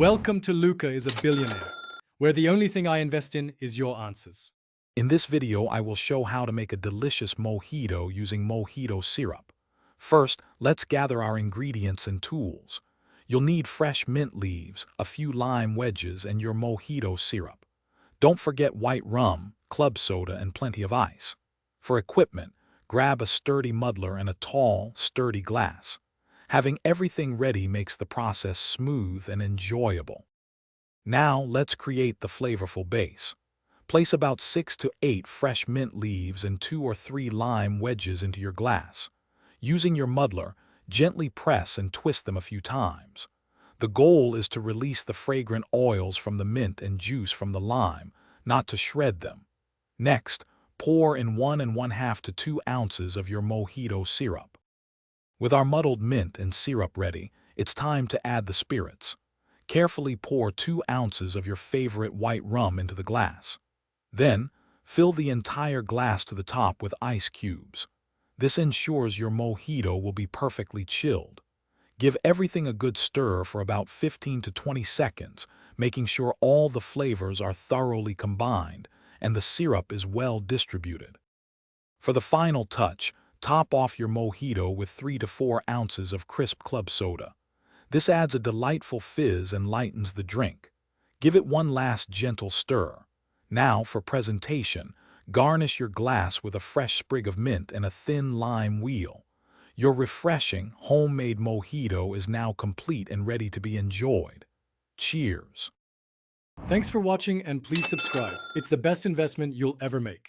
Welcome to Luca is a Billionaire, where the only thing I invest in is your answers. In this video, I will show how to make a delicious mojito using mojito syrup. First, let's gather our ingredients and tools. You'll need fresh mint leaves, a few lime wedges, and your mojito syrup. Don't forget white rum, club soda, and plenty of ice. For equipment, grab a sturdy muddler and a tall, sturdy glass. Having everything ready makes the process smooth and enjoyable. Now, let's create the flavorful base. Place about 6 to 8 fresh mint leaves and 2 or 3 lime wedges into your glass. Using your muddler, gently press and twist them a few times. The goal is to release the fragrant oils from the mint and juice from the lime, not to shred them. Next, pour in 1½ to 2 ounces of your mojito syrup. With our muddled mint and syrup ready, it's time to add the spirits. Carefully pour 2 ounces of your favorite white rum into the glass. Then, fill the entire glass to the top with ice cubes. This ensures your mojito will be perfectly chilled. Give everything a good stir for about 15 to 20 seconds, making sure all the flavors are thoroughly combined and the syrup is well distributed. For the final touch, top off your mojito with 3 to 4 ounces of crisp club soda. This adds a delightful fizz and lightens the drink. Give it one last gentle stir. Now, for presentation, garnish your glass with a fresh sprig of mint and a thin lime wheel. Your refreshing, homemade mojito is now complete and ready to be enjoyed. Cheers! Thanks for watching and please subscribe. It's the best investment you'll ever make.